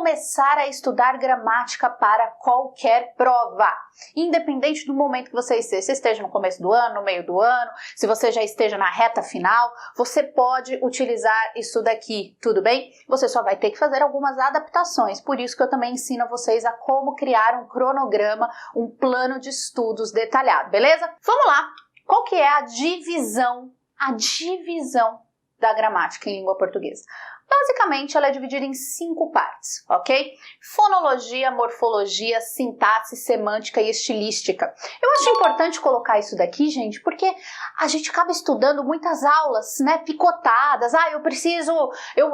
começar a estudar gramática para qualquer prova. Independente do momento que você esteja no começo do ano, no meio do ano, se você já esteja na reta final, você pode utilizar isso daqui, tudo bem? Você só vai ter que fazer algumas adaptações, por isso que eu também ensino a vocês a como criar um cronograma, um plano de estudos detalhado, beleza? Vamos lá! Qual que é a divisão da gramática em língua portuguesa? Basicamente, ela é dividida em 5 partes, ok? Fonologia, morfologia, sintaxe, semântica e estilística. Eu acho importante colocar isso daqui, gente, porque a gente acaba estudando muitas aulas, né, picotadas.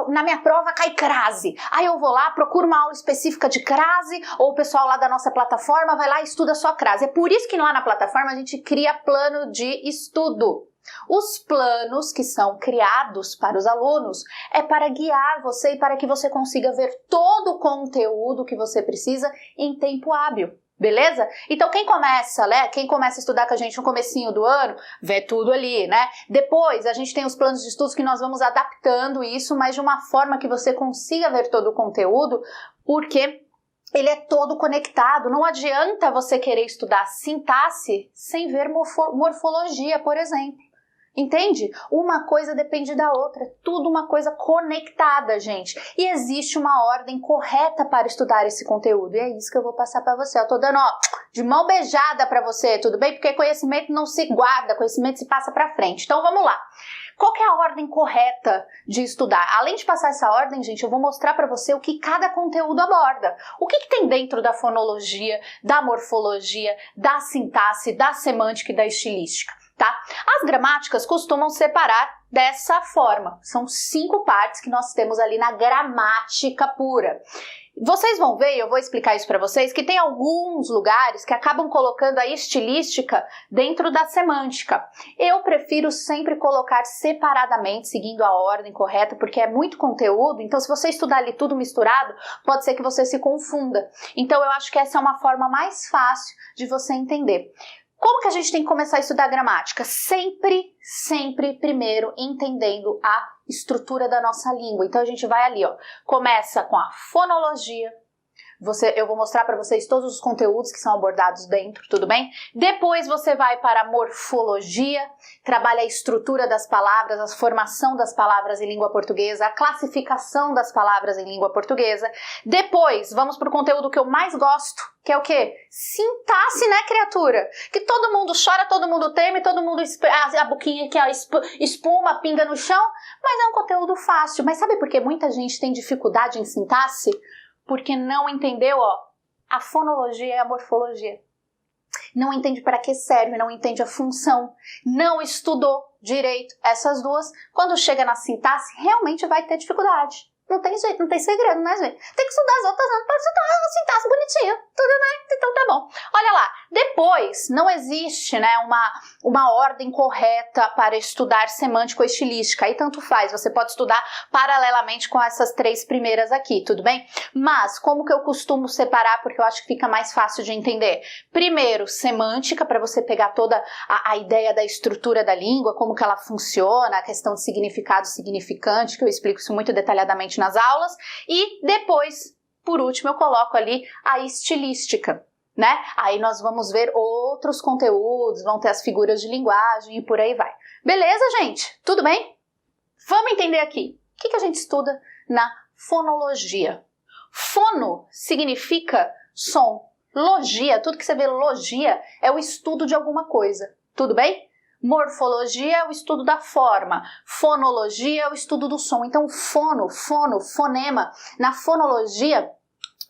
Na minha prova cai crase. Aí eu vou lá, procuro uma aula específica de crase, ou o pessoal lá da nossa plataforma vai lá e estuda só crase. É por isso que lá na plataforma a gente cria plano de estudo. Os planos que são criados para os alunos é para guiar você e para que você consiga ver todo o conteúdo que você precisa em tempo hábil, beleza? Então quem começa a estudar com a gente no comecinho do ano, vê tudo ali, né? Depois a gente tem os planos de estudos que nós vamos adaptando isso, mas de uma forma que você consiga ver todo o conteúdo, porque ele é todo conectado. Não adianta você querer estudar sintaxe sem ver morfologia, por exemplo. Entende? Uma coisa depende da outra, tudo uma coisa conectada, gente. E existe uma ordem correta para estudar esse conteúdo, e é isso que eu vou passar para você. Eu tô dando, de mão beijada para você, tudo bem? Porque conhecimento não se guarda, conhecimento se passa para frente. Então vamos lá. Qual que é a ordem correta de estudar? Além de passar essa ordem, gente, eu vou mostrar para você o que cada conteúdo aborda. O que tem dentro da fonologia, da morfologia, da sintaxe, da semântica e da estilística. Tá? As gramáticas costumam separar dessa forma. São 5 partes que nós temos ali na gramática pura. Vocês vão ver, eu vou explicar isso para vocês, que tem alguns lugares que acabam colocando a estilística dentro da semântica. Eu prefiro sempre colocar separadamente, seguindo a ordem correta, porque é muito conteúdo, então se você estudar ali tudo misturado, pode ser que você se confunda. Então eu acho que essa é uma forma mais fácil de você entender. Como que a gente tem que começar a estudar gramática? Sempre primeiro entendendo a estrutura da nossa língua. Então a gente vai ali, começa com a fonologia. Eu vou mostrar para vocês todos os conteúdos que são abordados dentro, tudo bem? Depois você vai para a morfologia, trabalha a estrutura das palavras, a formação das palavras em língua portuguesa, a classificação das palavras em língua portuguesa. Depois, vamos para o conteúdo que eu mais gosto, que é o quê? Sintaxe, né, criatura? Que todo mundo chora, todo mundo teme, todo mundo a boquinha que espuma, pinga no chão, mas é um conteúdo fácil. Mas sabe por que muita gente tem dificuldade em sintaxe? Porque não entendeu, a fonologia e a morfologia. Não entende para que serve, não entende a função, não estudou direito essas duas. Quando chega na sintaxe, realmente vai ter dificuldade. Não tem jeito, não tem segredo, né, gente? Tem que estudar as outras antes para estudar a sintaxe bonitinha, tudo bem? Então tá bom. Olha lá, depois não existe, né, uma ordem correta para estudar semântica ou estilística. Aí tanto faz, você pode estudar paralelamente com essas 3 primeiras aqui, tudo bem? Mas como que eu costumo separar, porque eu acho que fica mais fácil de entender? Primeiro, semântica, para você pegar toda a ideia da estrutura da língua, como que ela funciona, a questão de significado significante, que eu explico isso muito detalhadamente nas aulas, e depois, por último, eu coloco ali a estilística, né? Aí nós vamos ver outros conteúdos, vão ter as figuras de linguagem e por aí vai. Beleza, gente? Tudo bem? Vamos entender aqui. O que a gente estuda na fonologia? Fono significa som. Logia, tudo que você vê logia é o estudo de alguma coisa. Tudo bem? Morfologia é o estudo da forma, fonologia é o estudo do som. Então, fonema. Na fonologia,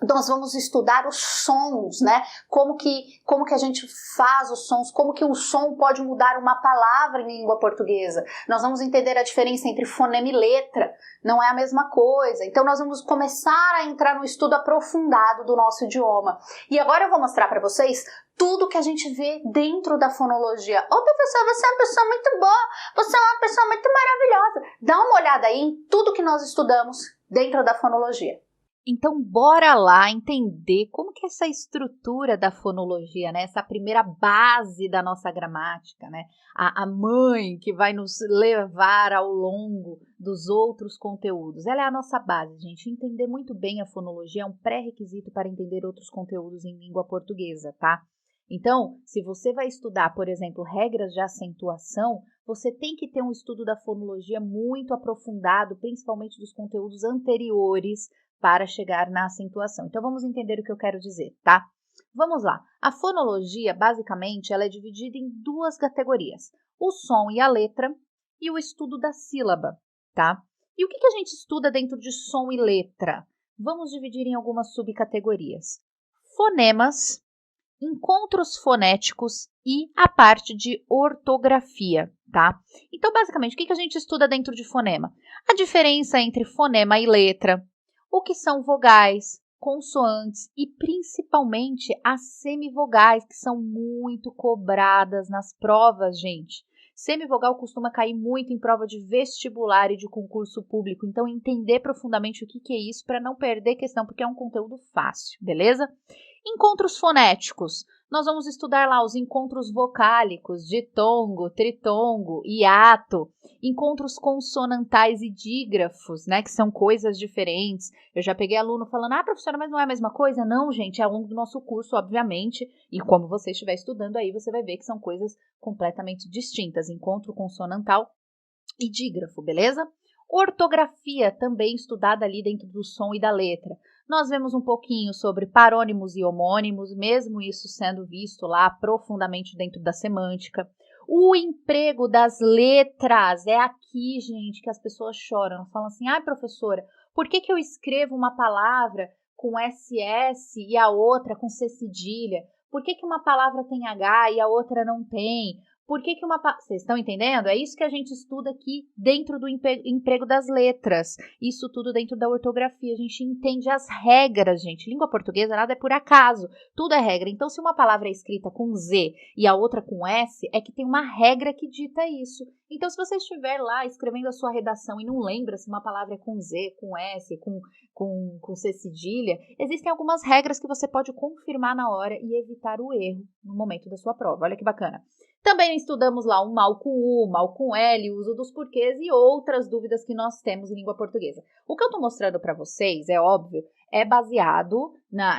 nós vamos estudar os sons, né? Como que a gente faz os sons, como que um som pode mudar uma palavra em língua portuguesa. Nós vamos entender a diferença entre fonema e letra, não é a mesma coisa. Então nós vamos começar a entrar no estudo aprofundado do nosso idioma. E agora eu vou mostrar para vocês tudo que a gente vê dentro da fonologia. Ô professor, você é uma pessoa muito boa, você é uma pessoa muito maravilhosa. Dá uma olhada aí em tudo que nós estudamos dentro da fonologia. Então, bora lá entender como que é essa estrutura da fonologia, né? Essa primeira base da nossa gramática, né? A mãe que vai nos levar ao longo dos outros conteúdos. Ela é a nossa base, gente. Entender muito bem a fonologia é um pré-requisito para entender outros conteúdos em língua portuguesa, tá? Então, se você vai estudar, por exemplo, regras de acentuação, você tem que ter um estudo da fonologia muito aprofundado, principalmente dos conteúdos anteriores, para chegar na acentuação. Então, vamos entender o que eu quero dizer, tá? Vamos lá. A fonologia, basicamente, ela é dividida em duas categorias. O som e a letra e o estudo da sílaba, tá? E o que a gente estuda dentro de som e letra? Vamos dividir em algumas subcategorias. Fonemas, encontros fonéticos e a parte de ortografia, tá? Então, basicamente, o que a gente estuda dentro de fonema? A diferença entre fonema e letra, o que são vogais, consoantes e principalmente as semivogais, que são muito cobradas nas provas, gente. Semivogal costuma cair muito em prova de vestibular e de concurso público, então entender profundamente o que é isso para não perder questão, porque é um conteúdo fácil, beleza? Encontros fonéticos. Nós vamos estudar lá os encontros vocálicos, ditongo, tritongo, hiato, encontros consonantais e dígrafos, né, que são coisas diferentes. Eu já peguei aluno falando, professora, mas não é a mesma coisa? Não, gente, é ao longo do nosso curso, obviamente, e como você estiver estudando aí, você vai ver que são coisas completamente distintas, encontro consonantal e dígrafo, beleza? Ortografia, também estudada ali dentro do som e da letra. Nós vemos um pouquinho sobre parônimos e homônimos, mesmo isso sendo visto lá profundamente dentro da semântica. O emprego das letras, é aqui, gente, que as pessoas choram. Falam assim, professora, por que eu escrevo uma palavra com SS e a outra com C cedilha? Por que uma palavra tem H e a outra não tem? Por que Vocês estão entendendo? É isso que a gente estuda aqui dentro do emprego das letras. Isso tudo dentro da ortografia. A gente entende as regras, gente. Língua portuguesa, nada é por acaso. Tudo é regra. Então, se uma palavra é escrita com Z e a outra com S, é que tem uma regra que dita isso. Então, se você estiver lá escrevendo a sua redação e não lembra se uma palavra é com Z, com S, com C cedilha, existem algumas regras que você pode confirmar na hora e evitar o erro no momento da sua prova. Olha que bacana. Também estudamos lá o mal com U, mal com L, o uso dos porquês e outras dúvidas que nós temos em língua portuguesa. O que eu estou mostrando para vocês, é óbvio, é baseado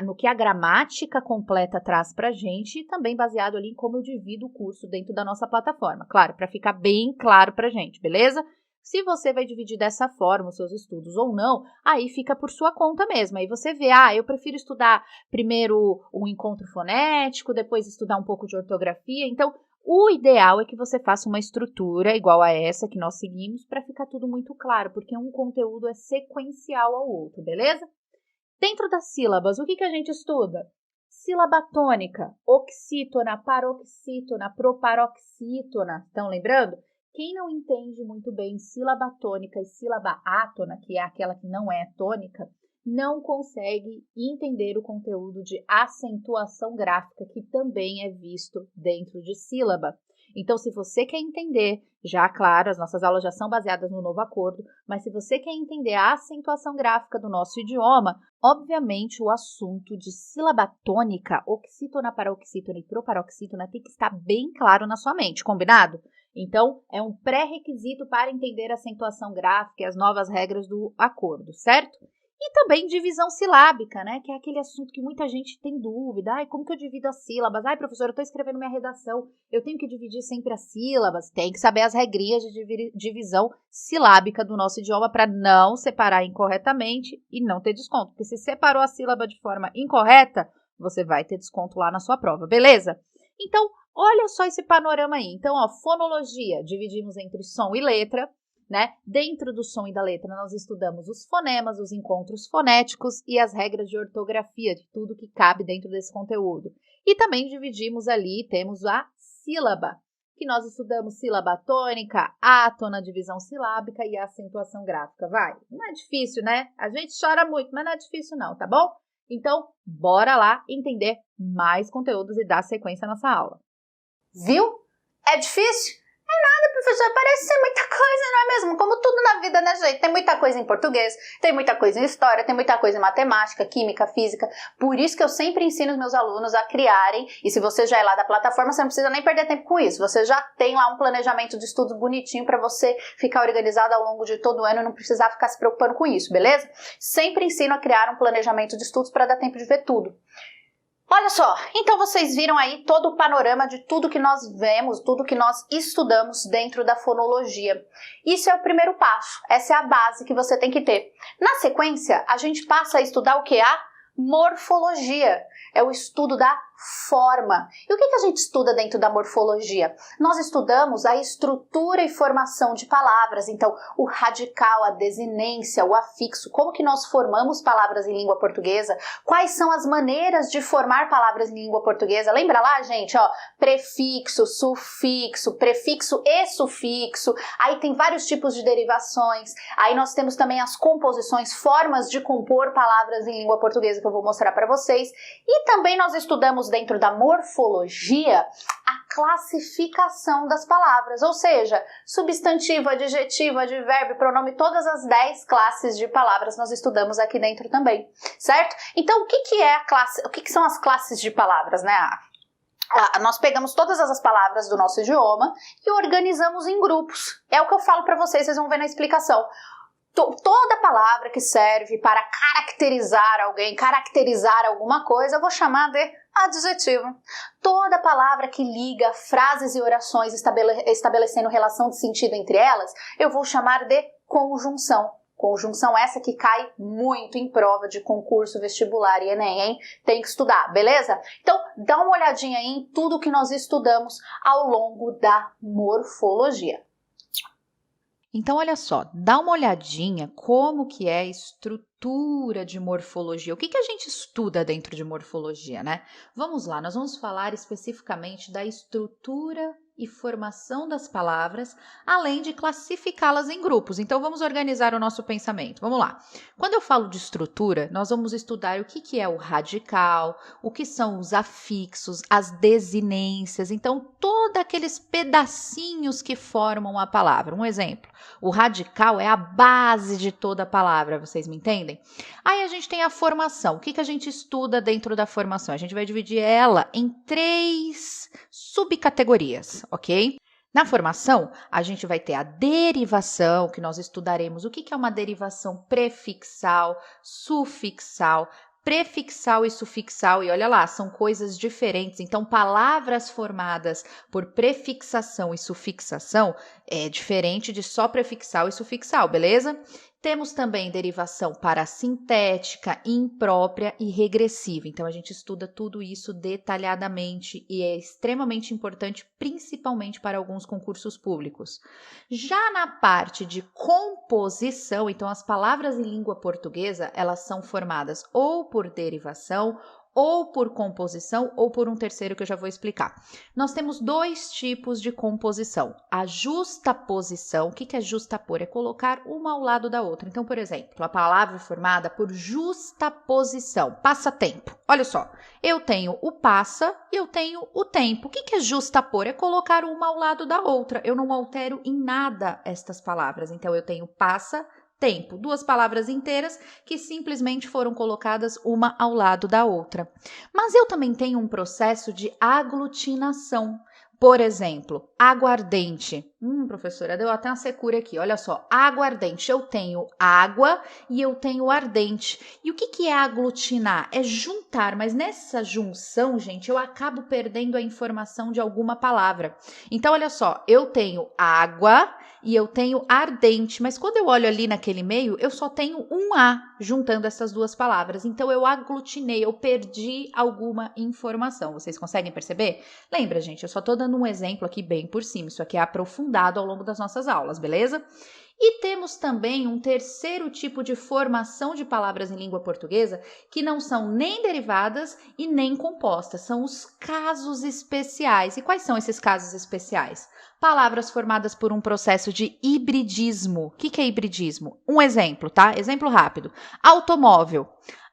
no que a gramática completa traz para a gente e também baseado ali em como eu divido o curso dentro da nossa plataforma. Claro, para ficar bem claro para a gente, beleza? Se você vai dividir dessa forma os seus estudos ou não, aí fica por sua conta mesmo. Aí você vê, eu prefiro estudar primeiro um encontro fonético, depois estudar um pouco de ortografia. Então, o ideal é que você faça uma estrutura igual a essa que nós seguimos para ficar tudo muito claro, porque um conteúdo é sequencial ao outro, beleza? Dentro das sílabas, o que a gente estuda? Sílaba tônica, oxítona, paroxítona, proparoxítona. Estão lembrando? Quem não entende muito bem sílaba tônica e sílaba átona, que é aquela que não é tônica, não consegue entender o conteúdo de acentuação gráfica, que também é visto dentro de sílaba. Então, se você quer entender, já claro, as nossas aulas já são baseadas no novo acordo, mas se você quer entender a acentuação gráfica do nosso idioma, obviamente o assunto de sílaba tônica, oxítona, paroxítona e proparoxítona tem que estar bem claro na sua mente, combinado? Então, é um pré-requisito para entender a acentuação gráfica e as novas regras do acordo, certo? E também divisão silábica, né? Que é aquele assunto que muita gente tem dúvida. Como que eu divido as sílabas? Professor, eu estou escrevendo minha redação. Eu tenho que dividir sempre as sílabas. Tem que saber as regrinhas de divisão silábica do nosso idioma para não separar incorretamente e não ter desconto. Porque se separou a sílaba de forma incorreta, você vai ter desconto lá na sua prova, beleza? Então, olha só esse panorama aí. Então, fonologia, dividimos entre som e letra. Né? Dentro do som e da letra, nós estudamos os fonemas, os encontros fonéticos e as regras de ortografia, de tudo que cabe dentro desse conteúdo. E também dividimos ali, temos a sílaba, que nós estudamos sílaba tônica, átona, divisão silábica e a acentuação gráfica. Não é difícil, né? A gente chora muito, mas não é difícil não, tá bom? Então, bora lá entender mais conteúdos e dar sequência à nossa aula. Viu? É difícil? Professor, parece ser muita coisa, não é mesmo? Como tudo na vida, né, gente? Tem muita coisa em português, tem muita coisa em história, tem muita coisa em matemática, química, física. Por isso que eu sempre ensino os meus alunos a criarem, e se você já é lá da plataforma, você não precisa nem perder tempo com isso. Você já tem lá um planejamento de estudos bonitinho para você ficar organizado ao longo de todo o ano e não precisar ficar se preocupando com isso, beleza? Sempre ensino a criar um planejamento de estudos para dar tempo de ver tudo. Olha só, então vocês viram aí todo o panorama de tudo que nós vemos, tudo que nós estudamos dentro da fonologia. Isso é o primeiro passo, essa é a base que você tem que ter. Na sequência, a gente passa a estudar o que? A morfologia. É o estudo da forma. E o que a gente estuda dentro da morfologia? Nós estudamos a estrutura e formação de palavras, então o radical, a desinência, o afixo, como que nós formamos palavras em língua portuguesa, quais são as maneiras de formar palavras em língua portuguesa. Lembra lá, gente, ó, prefixo, sufixo, prefixo e sufixo, aí tem vários tipos de derivações, aí nós temos também as composições, formas de compor palavras em língua portuguesa que eu vou mostrar para vocês, e também nós estudamos dentro da morfologia a classificação das palavras, ou seja, substantivo, adjetivo, advérbio, pronome, todas as 10 classes de palavras nós estudamos aqui dentro também, certo? Então, o que é a classe, o que são as classes de palavras, né? Nós pegamos todas as palavras do nosso idioma e organizamos em grupos. É o que eu falo para vocês, vocês vão ver na explicação. Toda palavra que serve para caracterizar alguém, caracterizar alguma coisa, eu vou chamar de adjetivo. Toda palavra que liga frases e orações estabelecendo relação de sentido entre elas, eu vou chamar de conjunção. Conjunção essa que cai muito em prova de concurso vestibular e Enem, hein? Tem que estudar, beleza? Então, dá uma olhadinha aí em tudo que nós estudamos ao longo da morfologia. Então, olha só, dá uma olhadinha como que é a estrutura de morfologia. O que a gente estuda dentro de morfologia, né? Vamos lá, nós vamos falar especificamente da estrutura e formação das palavras, além de classificá-las em grupos. Então, vamos organizar o nosso pensamento. Vamos lá. Quando eu falo de estrutura, nós vamos estudar o que é o radical, o que são os afixos, as desinências. Então, todos aqueles pedacinhos que formam a palavra. Um exemplo, o radical é a base de toda a palavra, vocês me entendem? Aí a gente tem a formação. O que a gente estuda dentro da formação? A gente vai dividir ela em 3 subcategorias, ok? Na formação, a gente vai ter a derivação, que nós estudaremos o que é uma derivação prefixal, sufixal, prefixal e sufixal, e olha lá, são coisas diferentes. Então, palavras formadas por prefixação e sufixação é diferente de só prefixal e sufixal, beleza? Temos também derivação parasintética, imprópria e regressiva. Então, a gente estuda tudo isso detalhadamente e é extremamente importante, principalmente para alguns concursos públicos. Já na parte de composição, então, as palavras em língua portuguesa, elas são formadas ou por derivação, ou por composição, ou por um terceiro que eu já vou explicar. Nós temos 2 tipos de composição. A justaposição, o que é justapor? É colocar uma ao lado da outra. Então, por exemplo, a palavra é formada por justaposição, passatempo. Olha só, eu tenho o passa e eu tenho o tempo. O que é justapor? É colocar uma ao lado da outra. Eu não altero em nada estas palavras. Então, eu tenho passa, tempo, 2 palavras inteiras que simplesmente foram colocadas uma ao lado da outra. Mas eu também tenho um processo de aglutinação. Por exemplo, aguardente. Professora, deu até uma secura aqui. Olha só, aguardente. Eu tenho água e eu tenho ardente. E o que é aglutinar? É juntar, mas nessa junção, gente, eu acabo perdendo a informação de alguma palavra. Então, olha só, eu tenho água e eu tenho ardente, mas quando eu olho ali naquele meio, eu só tenho um A juntando essas 2 palavras. Então, eu aglutinei, eu perdi alguma informação. Vocês conseguem perceber? Lembra, gente, eu só tô dando um exemplo aqui bem por cima. Isso aqui é aprofundado ao longo das nossas aulas, beleza? E temos também um terceiro tipo de formação de palavras em língua portuguesa que não são nem derivadas e nem compostas, são os casos especiais. E quais são esses casos especiais? Palavras formadas por um processo de hibridismo. O que é hibridismo? Um exemplo, tá? Exemplo rápido. Automóvel.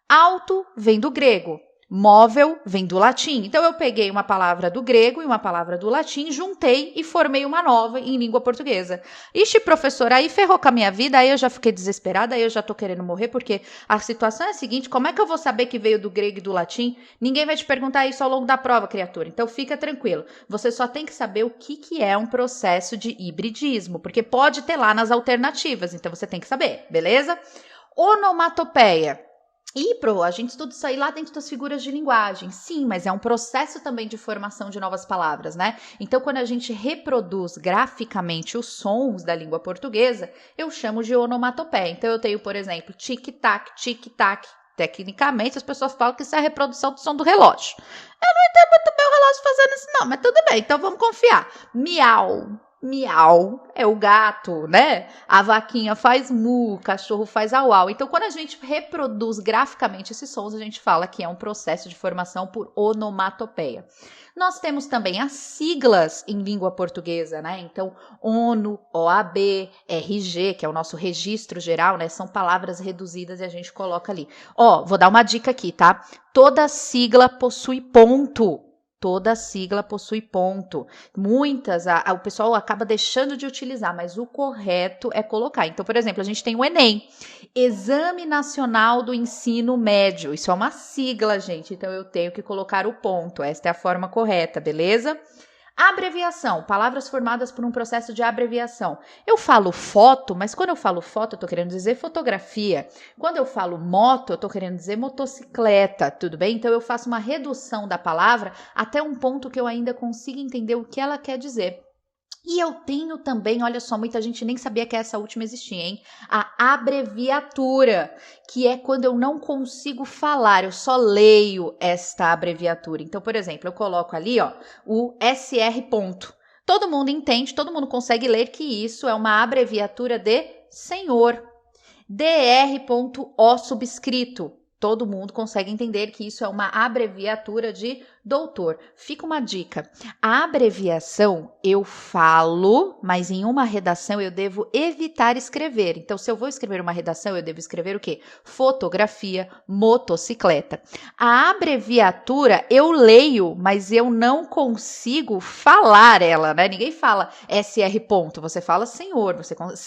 Auto vem do grego. Móvel vem do latim. Então, eu peguei uma palavra do grego e uma palavra do latim, juntei e formei uma nova em língua portuguesa. Ixi, professora, aí ferrou com a minha vida, aí eu já fiquei desesperada, aí eu já tô querendo morrer, porque a situação é a seguinte, como é que eu vou saber que veio do grego e do latim? Ninguém vai te perguntar isso ao longo da prova, criatura. Então, fica tranquilo. Você só tem que saber o que é um processo de hibridismo, porque pode ter lá nas alternativas, então você tem que saber, beleza? Onomatopeia. A gente estuda isso aí lá dentro das figuras de linguagem. Sim, mas é um processo também de formação de novas palavras, né? Então, quando a gente reproduz graficamente os sons da língua portuguesa, eu chamo de onomatopeia. Então, eu tenho, por exemplo, tic-tac, tic-tac. Tecnicamente, as pessoas falam que isso é a reprodução do som do relógio. Eu não entendo muito bem o relógio fazendo isso, não, mas tudo bem, então vamos confiar. Miau. Miau é o gato, né? A vaquinha faz mu, o cachorro faz au-au. Então, quando a gente reproduz graficamente esses sons, a gente fala que é um processo de formação por onomatopeia. Nós temos também as siglas em língua portuguesa, né? Então, ONU, OAB, RG, que é o nosso registro geral, né? São palavras reduzidas e a gente coloca ali. Vou dar uma dica aqui, tá? Toda sigla possui ponto. Toda sigla possui ponto. Muitas, o pessoal acaba deixando de utilizar, mas o correto é colocar. Então, por exemplo, a gente tem o Enem, Exame Nacional do Ensino Médio. Isso é uma sigla, gente, então eu tenho que colocar o ponto. Esta é a forma correta, beleza? Abreviação, palavras formadas por um processo de abreviação. Eu falo foto, mas quando eu falo foto, eu tô querendo dizer fotografia. Quando eu falo moto, eu tô querendo dizer motocicleta, tudo bem? Então eu faço uma redução da palavra até um ponto que eu ainda consiga entender o que ela quer dizer. E eu tenho também, olha só, muita gente nem sabia que essa última existia, hein? A abreviatura, que é quando eu não consigo falar, eu só leio esta abreviatura. Então, por exemplo, eu coloco ali, o SR ponto. Todo mundo entende, todo mundo consegue ler que isso é uma abreviatura de senhor. DR.O subscrito. Todo mundo consegue entender que isso é uma abreviatura de doutor. Fica uma dica. A abreviação eu falo, mas em uma redação eu devo evitar escrever. Então, se eu vou escrever uma redação, eu devo escrever o quê? Fotografia, motocicleta. A abreviatura eu leio, mas eu não consigo falar ela, né? Ninguém fala SR ponto, você fala senhor.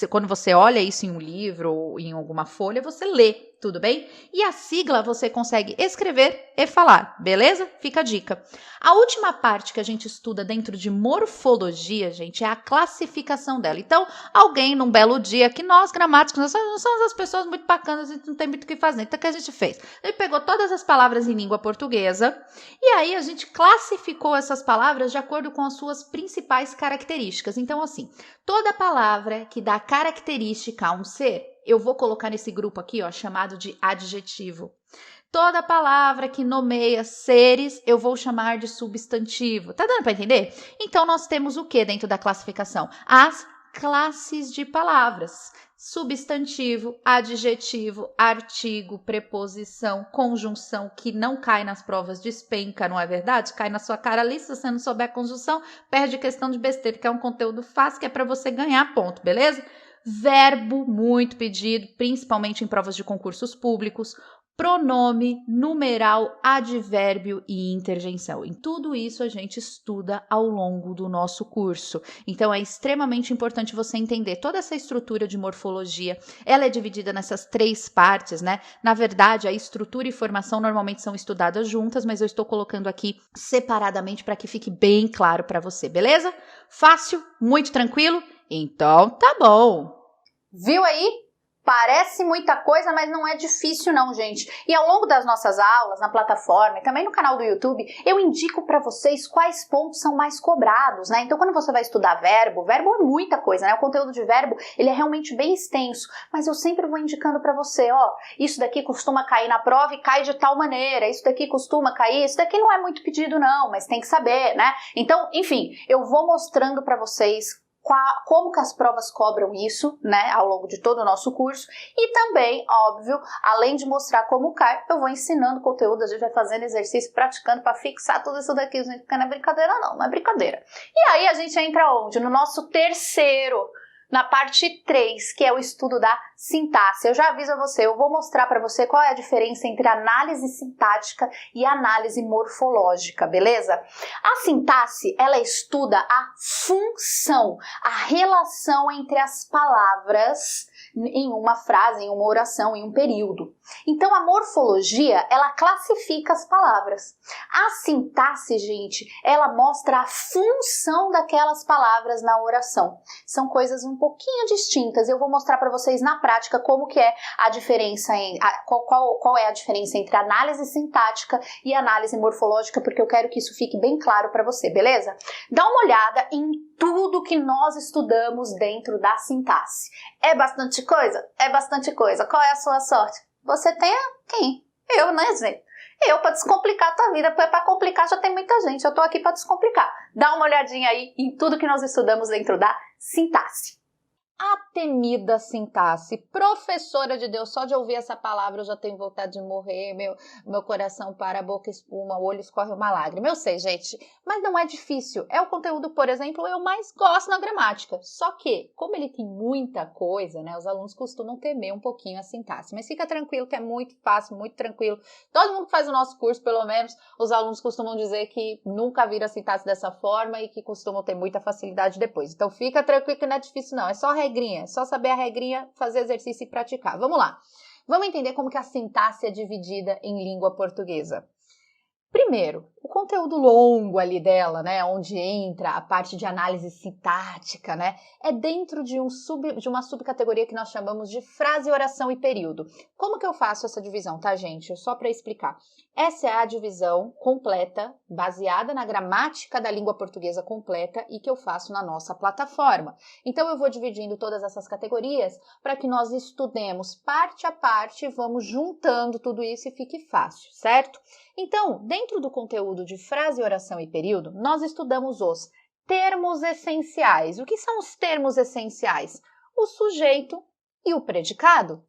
Quando você olha isso em um livro ou em alguma folha, você lê. Tudo bem? E a sigla você consegue escrever e falar, beleza? Fica a dica. A última parte que a gente estuda dentro de morfologia, gente, é a classificação dela. Então, alguém num belo dia, que nós gramáticos, nós somos as pessoas muito bacanas, a gente não tem muito o que fazer. Então, o que a gente fez? Ele pegou todas as palavras em língua portuguesa e aí a gente classificou essas palavras de acordo com as suas principais características. Então, assim, toda palavra que dá característica a um ser, eu vou colocar nesse grupo aqui, chamado de adjetivo. Toda palavra que nomeia seres, eu vou chamar de substantivo. Tá dando para entender? Então, nós temos o que dentro da classificação? As classes de palavras. Substantivo, adjetivo, artigo, preposição, conjunção, que não cai nas provas, despenca, não é verdade? Cai na sua cara ali, se você não souber a conjunção, perde questão de besteira, que é um conteúdo fácil, que é para você ganhar ponto, beleza? Verbo, muito pedido, principalmente em provas de concursos públicos, pronome, numeral, advérbio e interjeição. Em tudo isso a gente estuda ao longo do nosso curso. Então é extremamente importante você entender toda essa estrutura de morfologia. Ela é dividida nessas 3 partes, né? Na verdade, a estrutura e formação normalmente são estudadas juntas, mas eu estou colocando aqui separadamente para que fique bem claro para você, beleza? Fácil, muito tranquilo? Então tá bom. Viu aí? Parece muita coisa, mas não é difícil não, gente. E ao longo das nossas aulas, na plataforma e também no canal do YouTube, eu indico para vocês quais pontos são mais cobrados, né? Então, quando você vai estudar verbo é muita coisa, né? O conteúdo de verbo, ele é realmente bem extenso, mas eu sempre vou indicando para você, isso daqui costuma cair na prova e cai de tal maneira, isso daqui costuma cair, isso daqui não é muito pedido não, mas tem que saber, né? Então, enfim, eu vou mostrando para vocês como que as provas cobram isso, né, ao longo de todo o nosso curso, e também, óbvio, além de mostrar como cai, eu vou ensinando conteúdo, a gente vai fazendo exercício, praticando para fixar tudo isso daqui, não é brincadeira não, não é brincadeira. E aí a gente entra onde? No nosso terceiro na parte 3, que é o estudo da sintaxe. Eu já aviso a você, eu vou mostrar para você qual é a diferença entre análise sintática e análise morfológica, beleza? A sintaxe, ela estuda a função, a relação entre as palavras em uma frase, em uma oração, em um período. Então, a morfologia, ela classifica as palavras. A sintaxe, gente, ela mostra a função daquelas palavras na oração. São coisas um pouquinho distintas. Eu vou mostrar para vocês na prática como que é a diferença, qual é a diferença entre análise sintática e análise morfológica, porque eu quero que isso fique bem claro para você, beleza? Dá uma olhada em tudo que nós estudamos dentro da sintaxe. É bastante coisa? É bastante coisa. Qual é a sua sorte? Você tem quem? Eu, né, gente? Eu, para descomplicar a tua vida, para complicar já tem muita gente. Eu tô aqui para descomplicar. Dá uma olhadinha aí em tudo que nós estudamos dentro da sintaxe. A temida sintaxe. Professora de Deus, só de ouvir essa palavra eu já tenho vontade de morrer, meu coração para, a boca espuma, o olho escorre uma lágrima. Eu sei, gente, mas não é difícil. É o conteúdo, por exemplo, eu mais gosto na gramática. Só que, como ele tem muita coisa, né, os alunos costumam temer um pouquinho a sintaxe. Mas fica tranquilo que é muito fácil, muito tranquilo. Todo mundo que faz o nosso curso, pelo menos, os alunos costumam dizer que nunca viram a sintaxe dessa forma e que costumam ter muita facilidade depois. Então fica tranquilo que não é difícil não, é só regrinha, é só saber a regrinha, fazer exercício e praticar. Vamos lá. Vamos entender como que a sintaxe é dividida em língua portuguesa. Primeiro, o conteúdo longo ali dela, né, onde entra a parte de análise sintática, né, é dentro de uma subcategoria que nós chamamos de frase, oração e período. Como que eu faço essa divisão, tá, gente? Só para explicar. Essa é a divisão completa, baseada na gramática da língua portuguesa completa e que eu faço na nossa plataforma. Então, eu vou dividindo todas essas categorias para que nós estudemos parte a parte, vamos juntando tudo isso e fique fácil, certo? Então, dentro do conteúdo de frase, oração e período, nós estudamos os termos essenciais. O que são os termos essenciais? O sujeito e o predicado.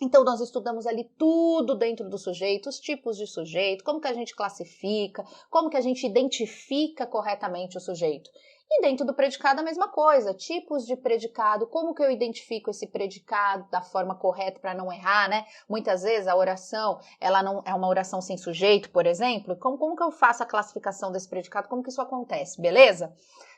Então, nós estudamos ali tudo dentro do sujeito, os tipos de sujeito, como que a gente classifica, como que a gente identifica corretamente o sujeito. E dentro do predicado a mesma coisa, tipos de predicado, como que eu identifico esse predicado da forma correta para não errar, né? Muitas vezes a oração, ela não é uma oração sem sujeito, por exemplo. Como que eu faço a classificação desse predicado? Como que isso acontece, beleza?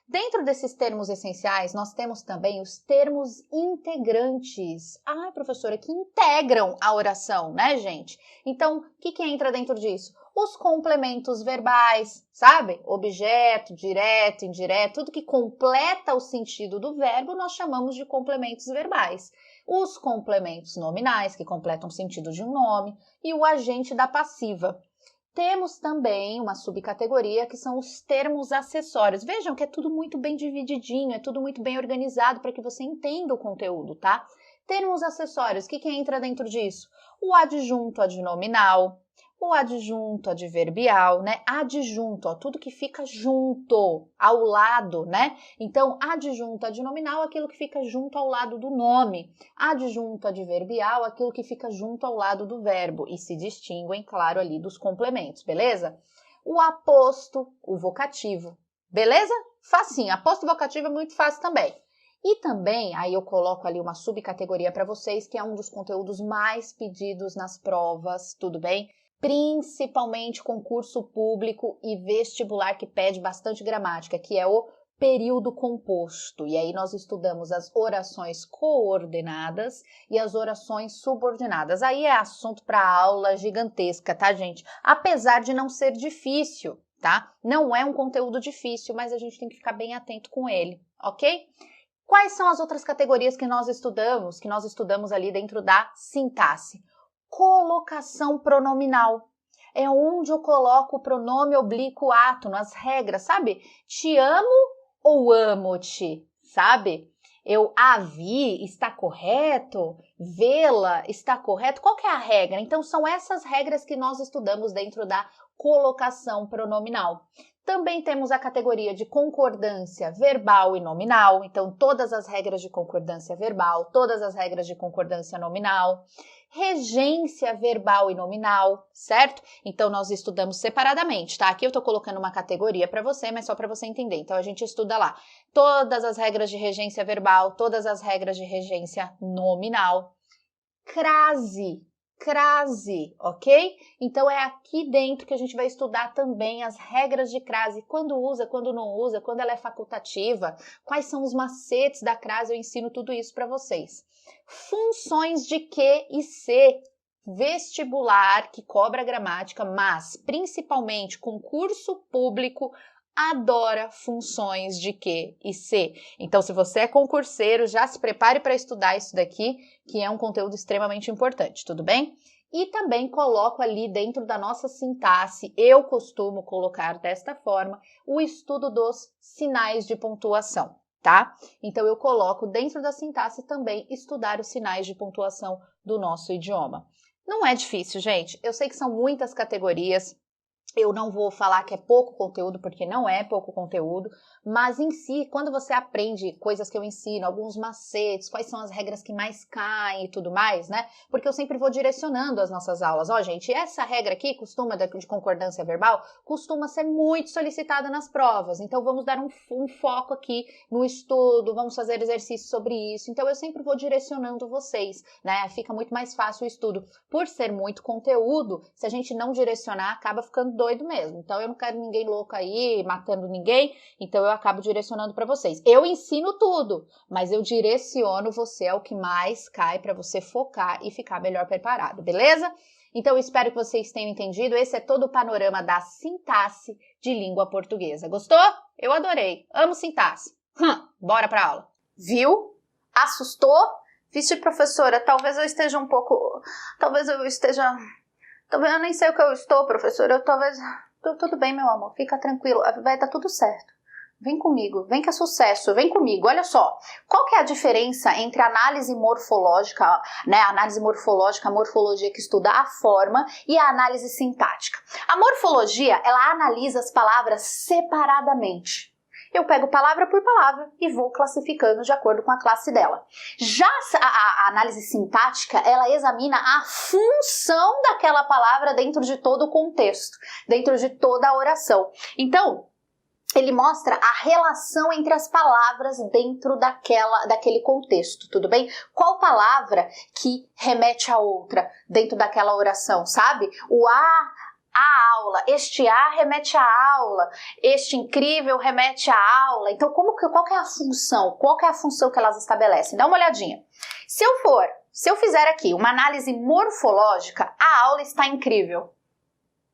Dentro desses termos essenciais, nós temos também os termos integrantes. Ah, professora, que integram a oração, né, gente? Então, o que entra dentro disso? Os complementos verbais, sabe? Objeto, direto, indireto, tudo que completa o sentido do verbo, nós chamamos de complementos verbais. Os complementos nominais, que completam o sentido de um nome, e o agente da passiva. Temos também uma subcategoria que são os termos acessórios. Vejam que é tudo muito bem divididinho, é tudo muito bem organizado para que você entenda o conteúdo, tá? Termos acessórios, o que entra dentro disso? O adjunto adnominal, o adjunto adverbial, né? Adjunto, ó, tudo que fica junto, ao lado, né? Então, adjunto adnominal, aquilo que fica junto ao lado do nome. Adjunto adverbial, aquilo que fica junto ao lado do verbo. E se distinguem, claro, ali dos complementos, beleza? O aposto, o vocativo, beleza? Facinho, aposto e vocativo é muito fácil também. E também, aí eu coloco ali uma subcategoria para vocês, que é um dos conteúdos mais pedidos nas provas, tudo bem? Principalmente concurso público e vestibular que pede bastante gramática, que é o período composto. E aí nós estudamos as orações coordenadas e as orações subordinadas. Aí é assunto para aula gigantesca, tá, gente? Apesar de não ser difícil, tá? Não é um conteúdo difícil, mas a gente tem que ficar bem atento com ele, ok? Quais são as outras categorias que nós estudamos ali dentro da sintaxe? Colocação pronominal. É onde eu coloco o pronome oblíquo átono, as regras, sabe? Te amo ou amo-te, sabe? A vi está correto? Vê-la está correto? Qual que é a regra? Então, são essas regras que nós estudamos dentro da colocação pronominal. Também temos a categoria de concordância verbal e nominal. Então, todas as regras de concordância verbal, todas as regras de concordância nominal. regência verbal e nominal, certo? Então, nós estudamos separadamente, tá? Aqui eu tô colocando uma categoria para você, mas só para você entender. Então, a gente estuda lá todas as regras de regência verbal, todas as regras de regência nominal. Crase, ok? Então, é aqui dentro que a gente vai estudar também as regras de crase, quando usa, quando não usa, quando ela é facultativa, quais são os macetes da crase, eu ensino tudo isso para vocês. Funções de que e se, vestibular, que cobra gramática, mas principalmente concurso público, adora funções de que e se. Então, se você é concurseiro, já se prepare para estudar isso daqui, que é um conteúdo extremamente importante, tudo bem? E também coloco ali dentro da nossa sintaxe, eu costumo colocar desta forma, o estudo dos sinais de pontuação, tá? Então, eu coloco dentro da sintaxe também estudar os sinais de pontuação do nosso idioma. Não é difícil, gente. Eu sei que são muitas categorias. Eu não vou falar que é pouco conteúdo, porque não é pouco conteúdo, mas em si, quando você aprende coisas que eu ensino, alguns macetes, quais são as regras que mais caem e tudo mais, né? Porque eu sempre vou direcionando as nossas aulas. Ó, gente, essa regra aqui, de concordância verbal, costuma ser muito solicitada nas provas. Então, vamos dar um foco aqui no estudo, vamos fazer exercícios sobre isso. Então, eu sempre vou direcionando vocês, né? Fica muito mais fácil o estudo. Por ser muito conteúdo, se a gente não direcionar, acaba ficando doido mesmo. Então, eu não quero ninguém louco aí, matando ninguém, então eu acabo direcionando para vocês. Eu ensino tudo, mas eu direciono você ao que mais cai para você focar e ficar melhor preparado, beleza? Então, eu espero que vocês tenham entendido. Esse é todo o panorama da sintaxe de língua portuguesa. Gostou? Eu adorei. Amo sintaxe. Bora pra aula. Viu? Assustou? Vixe, professora, talvez eu esteja um pouco... Talvez eu nem sei o que eu estou, professora. Tudo bem, meu amor. Fica tranquilo. Vai dar tudo certo. Vem comigo, vem que é sucesso, vem comigo. Olha só, qual que é a diferença entre a análise morfológica, né, a análise morfológica, a morfologia que estuda a forma, e a análise sintática? A morfologia, ela analisa as palavras separadamente. Eu pego palavra por palavra e vou classificando de acordo com a classe dela. Já a análise sintática, ela examina a função daquela palavra dentro de todo o contexto, dentro de toda a oração. Então, ele mostra a relação entre as palavras dentro daquele contexto, tudo bem? Qual palavra que remete a outra dentro daquela oração, sabe? O a aula, este a remete à aula, este incrível remete à aula. Então, qual que é a função? Qual que é a função que elas estabelecem? Dá uma olhadinha. Se eu fizer aqui uma análise morfológica, a aula está incrível.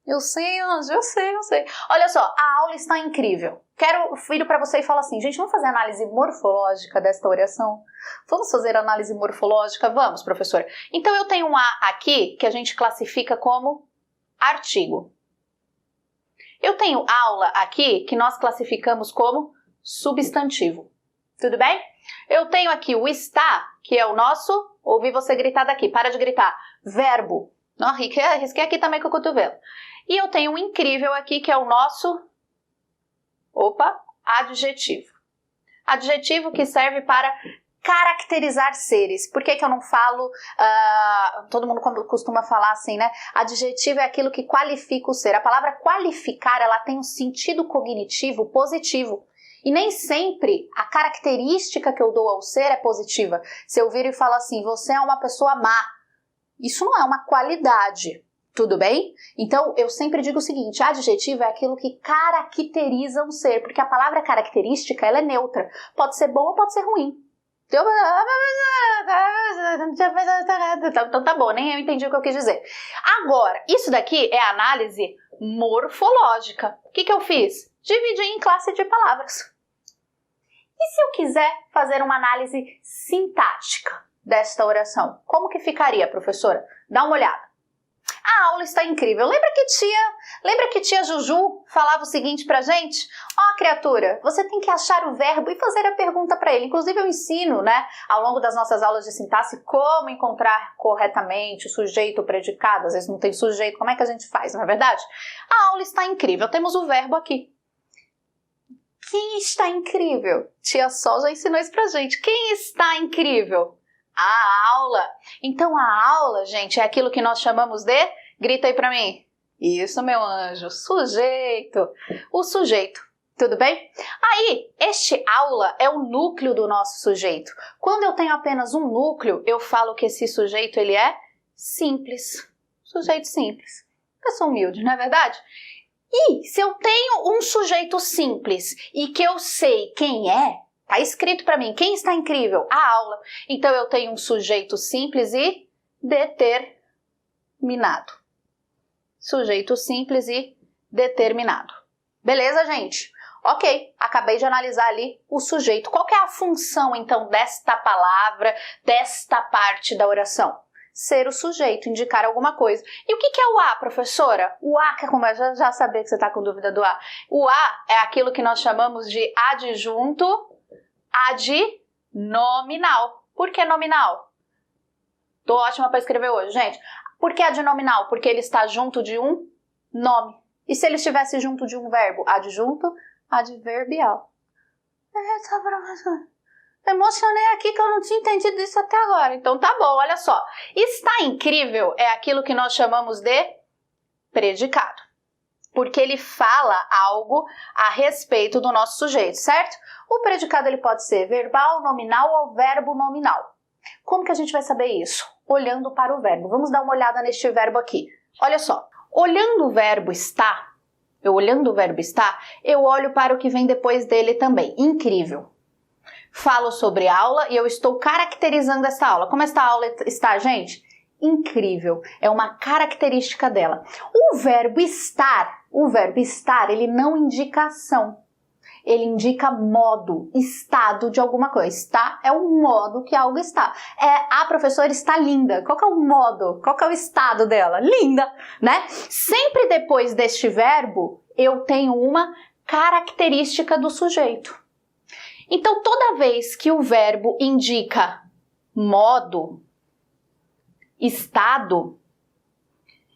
Eu sei, Anjo, eu sei. Olha só, a aula está incrível. Quero vir para você e falar assim, gente, vamos fazer análise morfológica desta oração? Vamos fazer análise morfológica? Vamos, professora. Então, eu tenho um a aqui que a gente classifica como artigo. Eu tenho aula aqui que nós classificamos como substantivo. Tudo bem? Eu tenho aqui o está, que é o nosso... Ouvi você gritar daqui, para de gritar. Verbo. Não, risquei aqui também com o cotovelo. E eu tenho um incrível aqui, que é o nosso... adjetivo. Adjetivo que serve para caracterizar seres. Por que eu não falo... todo mundo costuma falar assim, né? Adjetivo é aquilo que qualifica o ser. A palavra qualificar, ela tem um sentido cognitivo positivo. E nem sempre a característica que eu dou ao ser é positiva. Se eu viro e falo assim, você é uma pessoa má. Isso não é uma qualidade. Tudo bem? Então, eu sempre digo o seguinte, adjetivo é aquilo que caracteriza um ser, porque a palavra característica, ela é neutra. Pode ser bom ou pode ser ruim. Então tá bom, nem eu entendi o que eu quis dizer. Agora, isso daqui é a análise morfológica. O que eu fiz? Dividi em classe de palavras. E se eu quiser fazer uma análise sintática desta oração? Como que ficaria, professora? Dá uma olhada. A aula está incrível. Lembra que tia Juju falava o seguinte pra gente? Ó, criatura, você tem que achar o verbo e fazer a pergunta para ele. Inclusive eu ensino, né, ao longo das nossas aulas de sintaxe, como encontrar corretamente o sujeito, o predicado. Às vezes não tem sujeito, como é que a gente faz, não é verdade? A aula está incrível. Temos o verbo aqui. Quem está incrível? Tia Sol já ensinou isso pra gente. Quem está incrível? A aula. Então a aula, gente, é aquilo que nós chamamos de... Grita aí pra mim. Isso, meu anjo. Sujeito. O sujeito. Tudo bem? Aí, este aula é o núcleo do nosso sujeito. Quando eu tenho apenas um núcleo, eu falo que esse sujeito, ele é simples. Sujeito simples. Eu sou humilde, não é verdade? E se eu tenho um sujeito simples e que eu sei quem é, tá escrito para mim, quem está incrível? A aula. Então eu tenho um sujeito simples e determinado. Sujeito simples e determinado. Beleza, gente? Ok, acabei de analisar ali o sujeito. Qual que é a função, então, desta palavra, desta parte da oração? Ser o sujeito, indicar alguma coisa. E o que é o A, professora? O A, que é como eu já sabia que você está com dúvida do A. O A é aquilo que nós chamamos de adjunto adnominal. Por que nominal? Tô ótima para escrever hoje, gente. Por que adnominal? Porque ele está junto de um nome. E se ele estivesse junto de um verbo? Adjunto adverbial. Eita, professora. Emocionei aqui que eu não tinha entendido isso até agora. Então tá bom, olha só. Está incrível é aquilo que nós chamamos de predicado. Porque ele fala algo a respeito do nosso sujeito, certo? O predicado ele pode ser verbal, nominal ou verbo nominal. Como que a gente vai saber isso? Olhando para o verbo. Vamos dar uma olhada neste verbo aqui. Olha só. Olhando o verbo está, eu olho para o que vem depois dele também. Incrível. Falo sobre aula e eu estou caracterizando essa aula. Como esta aula está, gente? Incrível. É uma característica dela. O verbo estar, ele não indica ação. Ele indica modo, estado de alguma coisa. Está é o modo que algo está. A professora está linda. Qual que é o modo? Qual que é o estado dela? Linda, né? Sempre depois deste verbo, eu tenho uma característica do sujeito. Então, toda vez que o verbo indica modo, estado,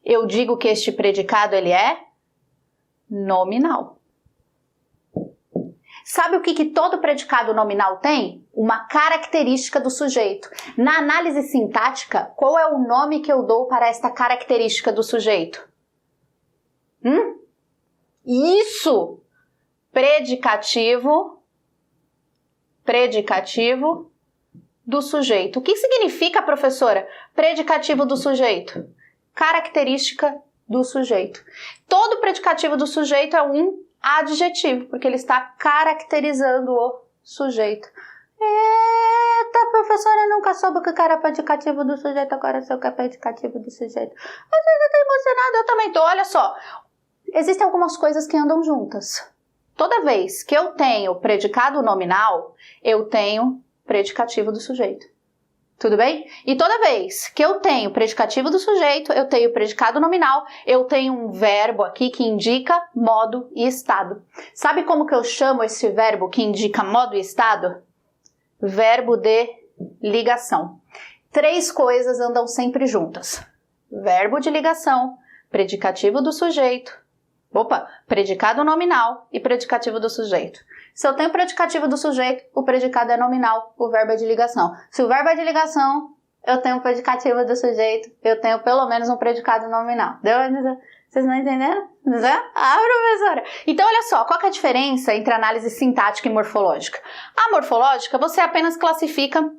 eu digo que este predicado ele é nominal. Sabe o que todo predicado nominal tem? Uma característica do sujeito. Na análise sintática, qual é o nome que eu dou para esta característica do sujeito? Isso! Predicativo do sujeito. O que significa, professora? Predicativo do sujeito. Característica do sujeito. Todo predicativo do sujeito é um adjetivo, porque ele está caracterizando o sujeito. Eita, professora, eu nunca soube o que era predicativo do sujeito, agora eu sei o que é predicativo do sujeito. Você tá emocionada? Eu também tô, olha só. Existem algumas coisas que andam juntas. Toda vez que eu tenho predicado nominal, eu tenho predicativo do sujeito. Tudo bem? E toda vez que eu tenho predicativo do sujeito, eu tenho predicado nominal, eu tenho um verbo aqui que indica modo e estado. Sabe como que eu chamo esse verbo que indica modo e estado? Verbo de ligação. 3 coisas andam sempre juntas. Verbo de ligação, predicativo do sujeito, predicado nominal e predicativo do sujeito. Se eu tenho predicativo do sujeito, o predicado é nominal, o verbo é de ligação. Se o verbo é de ligação, eu tenho predicativo do sujeito, eu tenho pelo menos um predicado nominal. Deu? Vocês não entenderam? Professora! Então, olha só, qual que é a diferença entre análise sintática e morfológica? A morfológica, você apenas classifica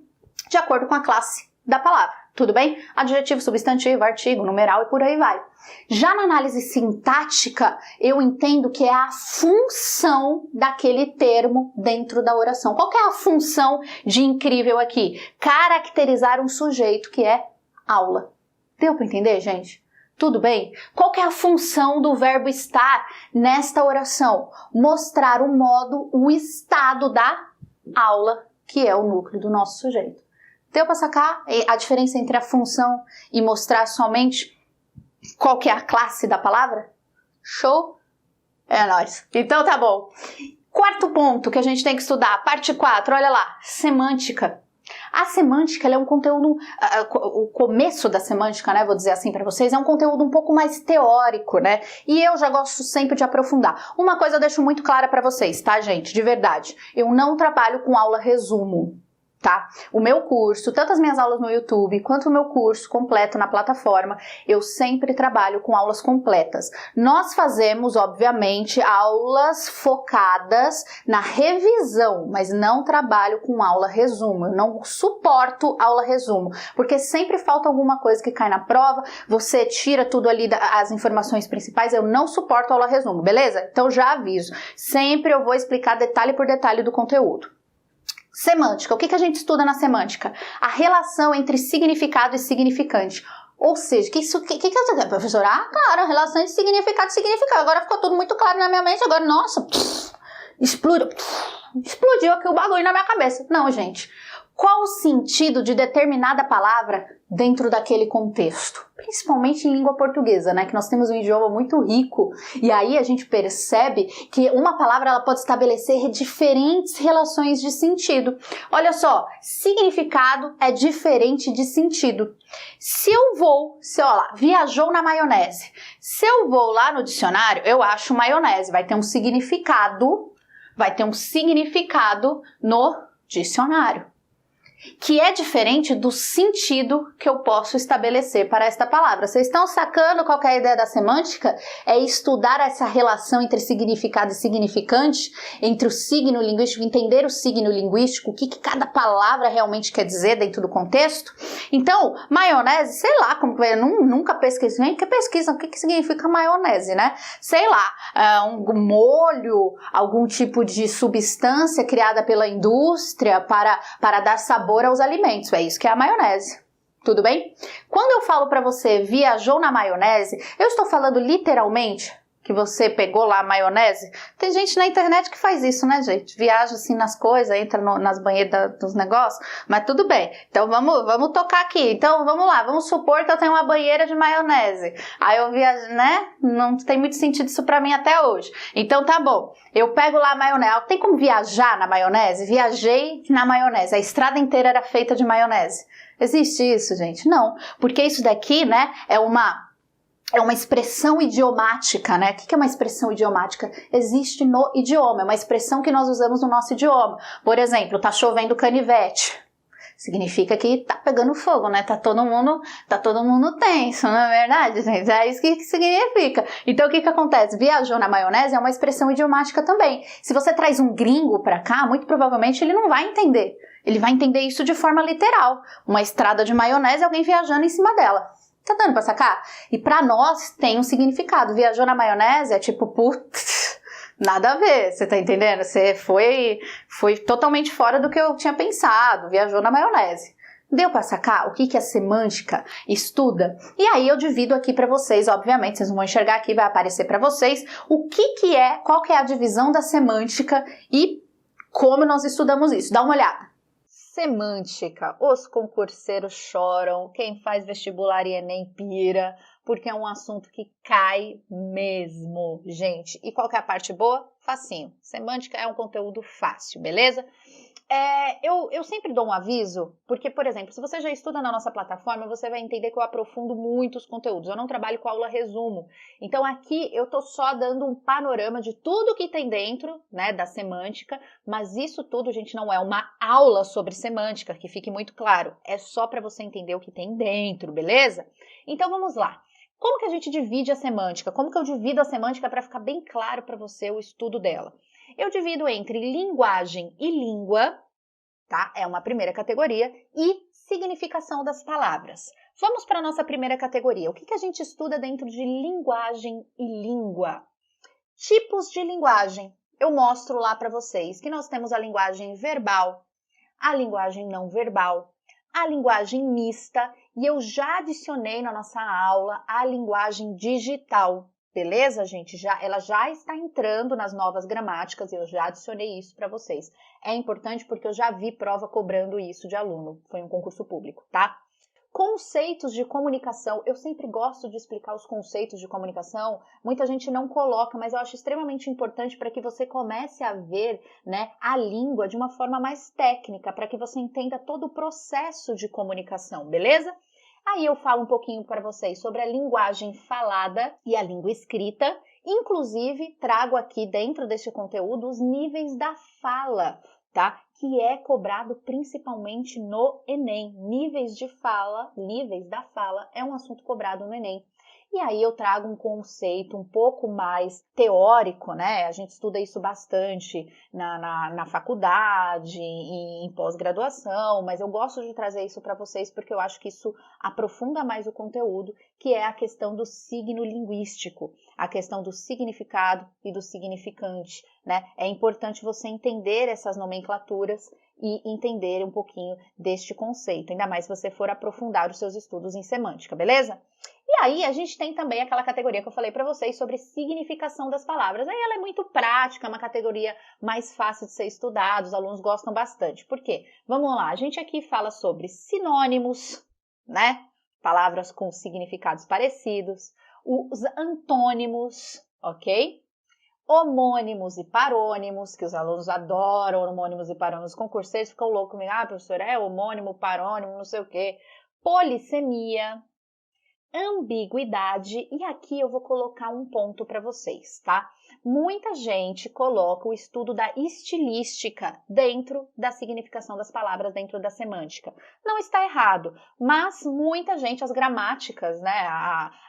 de acordo com a classe da palavra. Tudo bem? Adjetivo, substantivo, artigo, numeral e por aí vai. Já na análise sintática, eu entendo que é a função daquele termo dentro da oração. Qual que é a função de incrível aqui? Caracterizar um sujeito que é aula. Deu para entender, gente? Tudo bem? Qual que é a função do verbo estar nesta oração? Mostrar o modo, o estado da aula, que é o núcleo do nosso sujeito. Deu para sacar a diferença entre a função e mostrar somente qual que é a classe da palavra? Show? É nóis. Então tá bom. Quarto ponto que a gente tem que estudar, parte 4, olha lá, semântica. A semântica ela é um conteúdo, o começo da semântica, né, vou dizer assim para vocês, é um conteúdo um pouco mais teórico, né? E eu já gosto sempre de aprofundar. Uma coisa eu deixo muito clara para vocês, tá, gente? De verdade. Eu não trabalho com aula resumo. tá? O meu curso, tanto as minhas aulas no YouTube, quanto o meu curso completo na plataforma, eu sempre trabalho com aulas completas. Nós fazemos, obviamente, aulas focadas na revisão, mas não trabalho com aula resumo. Eu não suporto aula resumo, porque sempre falta alguma coisa que cai na prova, você tira tudo ali, as informações principais, eu não suporto aula resumo, beleza? Então já aviso, sempre eu vou explicar detalhe por detalhe do conteúdo. Semântica. O que a gente estuda na semântica? A relação entre significado e significante. Ou seja, que é, professora? Ah, claro, a relação entre significado e significado. Agora ficou tudo muito claro na minha mente. Agora, nossa, explodiu aqui o bagulho na minha cabeça. Não, gente. Qual o sentido de determinada palavra dentro daquele contexto? Principalmente em língua portuguesa, né? Que nós temos um idioma muito rico. E aí a gente percebe que uma palavra ela pode estabelecer diferentes relações de sentido. Olha só, significado é diferente de sentido. Viajou na maionese. Se eu vou lá no dicionário, eu acho maionese. Vai ter um significado no dicionário, que é diferente do sentido que eu posso estabelecer para esta palavra. Vocês estão sacando qual que é a ideia da semântica? É estudar essa relação entre significado e significante, entre o signo linguístico, entender o signo linguístico, o que cada palavra realmente quer dizer dentro do contexto. Então, maionese, sei lá, como que eu nunca pesquisei, nem que pesquisam o que significa maionese, né? Sei lá, um molho, algum tipo de substância criada pela indústria para dar sabor aos alimentos, é isso que é a maionese, tudo bem? Quando eu falo para você viajou na maionese, eu estou falando literalmente que você pegou lá a maionese? Tem gente na internet que faz isso, né, gente? Viaja assim nas coisas, entra nas banheiras dos negócios, mas tudo bem. Então vamos tocar aqui. Então vamos lá, vamos supor que eu tenho uma banheira de maionese. Aí eu viajo, né? Não tem muito sentido isso pra mim até hoje. Então tá bom. Eu pego lá a maionese. Tem como viajar na maionese? Viajei na maionese. A estrada inteira era feita de maionese. Existe isso, gente? Não. Porque isso daqui, né, é uma expressão idiomática, né? O que é uma expressão idiomática? Existe no idioma, é uma expressão que nós usamos no nosso idioma. Por exemplo, tá chovendo canivete. Significa que tá pegando fogo, né? Tá todo mundo tenso, não é verdade, gente? É isso que significa. Então, o que acontece? Viajou na maionese é uma expressão idiomática também. Se você traz um gringo pra cá, muito provavelmente ele não vai entender. Ele vai entender isso de forma literal. Uma estrada de maionese, alguém viajando em cima dela. Tá dando pra sacar? E pra nós tem um significado. Viajou na maionese é tipo, putz, nada a ver, você tá entendendo? Você foi totalmente fora do que eu tinha pensado. Viajou na maionese. Deu pra sacar o que a semântica estuda? E aí eu divido aqui pra vocês, obviamente, vocês não vão enxergar aqui, vai aparecer pra vocês, qual que é a divisão da semântica e como nós estudamos isso. Dá uma olhada. Semântica, os concurseiros choram, quem faz vestibular e Enem pira, porque é um assunto que cai mesmo, gente. E qual que é a parte boa? Facinho. Semântica é um conteúdo fácil, beleza? Eu sempre dou um aviso, porque, por exemplo, se você já estuda na nossa plataforma, você vai entender que eu aprofundo muito os conteúdos. Eu não trabalho com aula resumo. Então, aqui eu tô só dando um panorama de tudo que tem dentro, né, da semântica, mas isso tudo, gente, não é uma aula sobre semântica, que fique muito claro. É só para você entender o que tem dentro, beleza? Então, vamos lá. Como que a gente divide a semântica? Como que eu divido a semântica para ficar bem claro para você o estudo dela? Eu divido entre linguagem e língua, tá? É uma primeira categoria, e significação das palavras. Vamos para a nossa primeira categoria. O que a gente estuda dentro de linguagem e língua? Tipos de linguagem. Eu mostro lá para vocês que nós temos a linguagem verbal, a linguagem não verbal, a linguagem mista, e eu já adicionei na nossa aula a linguagem digital. Beleza, gente? Ela já está entrando nas novas gramáticas e eu já adicionei isso para vocês. É importante porque eu já vi prova cobrando isso de aluno. Foi um concurso público, tá? Conceitos de comunicação. Eu sempre gosto de explicar os conceitos de comunicação. Muita gente não coloca, mas eu acho extremamente importante para que você comece a ver, né, a língua de uma forma mais técnica, para que você entenda todo o processo de comunicação, beleza? Aí eu falo um pouquinho para vocês sobre a linguagem falada e a língua escrita. Inclusive, trago aqui dentro deste conteúdo os níveis da fala, tá? que é cobrado principalmente no Enem. Níveis da fala é um assunto cobrado no Enem. E aí eu trago um conceito um pouco mais teórico, né? A gente estuda isso bastante na faculdade, em pós-graduação, mas eu gosto de trazer isso para vocês porque eu acho que isso aprofunda mais o conteúdo, que é a questão do signo linguístico, a questão do significado e do significante, né? É importante você entender essas nomenclaturas e entender um pouquinho deste conceito, ainda mais se você for aprofundar os seus estudos em semântica, beleza? E aí a gente tem também aquela categoria que eu falei para vocês sobre significação das palavras. Aí ela é muito prática, é uma categoria mais fácil de ser estudada, os alunos gostam bastante. Por quê? Vamos lá, a gente aqui fala sobre sinônimos, né? Palavras com significados parecidos, os antônimos, ok? Homônimos e parônimos, que os alunos adoram homônimos e parônimos, os concurseiros ficam loucos comigo, professora, é homônimo, parônimo, não sei o quê. Polissemia, ambiguidade, e aqui eu vou colocar um ponto para vocês, tá? Muita gente coloca o estudo da estilística dentro da significação das palavras, dentro da semântica. Não está errado, mas muita gente, as gramáticas, né,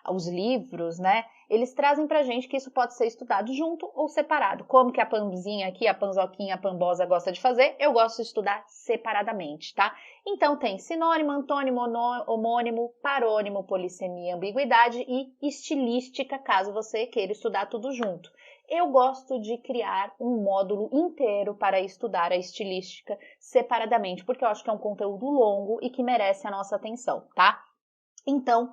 os livros, né, eles trazem pra gente que isso pode ser estudado junto ou separado. Como que a Panzinha aqui, a Panzoquinha, a Pambosa gosta de fazer, eu gosto de estudar separadamente, tá? Então tem sinônimo, antônimo, homônimo, parônimo, polissemia, ambiguidade e estilística, caso você queira estudar tudo junto. Eu gosto de criar um módulo inteiro para estudar a estilística separadamente, porque eu acho que é um conteúdo longo e que merece a nossa atenção, tá? Então,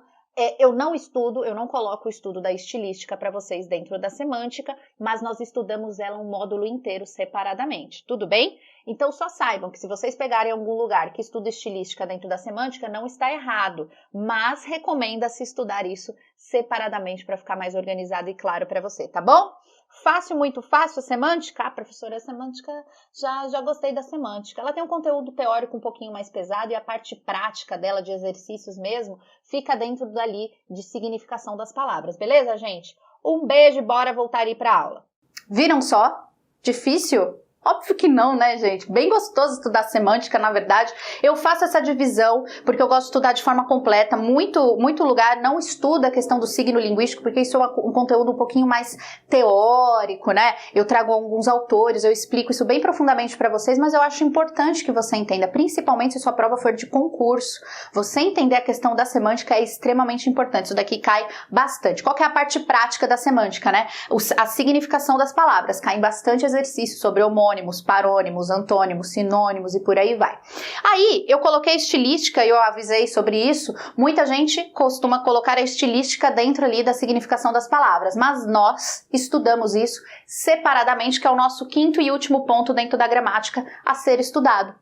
eu não coloco o estudo da estilística para vocês dentro da semântica, mas nós estudamos ela um módulo inteiro separadamente, tudo bem? Então só saibam que se vocês pegarem algum lugar que estuda estilística dentro da semântica, não está errado, mas recomenda-se estudar isso separadamente para ficar mais organizado e claro para você, tá bom? Fácil, muito fácil a semântica? Professora, a semântica, já gostei da semântica. Ela tem um conteúdo teórico um pouquinho mais pesado e a parte prática dela, de exercícios mesmo, fica dentro dali de significação das palavras. Beleza, gente? Um beijo e bora voltar aí para a aula. Viram só? Difícil? Óbvio que não, né, gente? Bem gostoso estudar semântica, na verdade. Eu faço essa divisão porque eu gosto de estudar de forma completa. Muito lugar não estuda a questão do signo linguístico, porque isso é um conteúdo um pouquinho mais teórico, né? Eu trago alguns autores, eu explico isso bem profundamente para vocês, mas eu acho importante que você entenda, principalmente se sua prova for de concurso. Você entender a questão da semântica é extremamente importante. Isso daqui cai bastante. Qual que é a parte prática da semântica, né? A significação das palavras. Cai em bastante exercício sobre homônimos, parônimos, antônimos, sinônimos e por aí vai. Aí, eu coloquei estilística e eu avisei sobre isso. Muita gente costuma colocar a estilística dentro ali da significação das palavras, mas nós estudamos isso separadamente, que é o nosso quinto e último ponto dentro da gramática a ser estudado.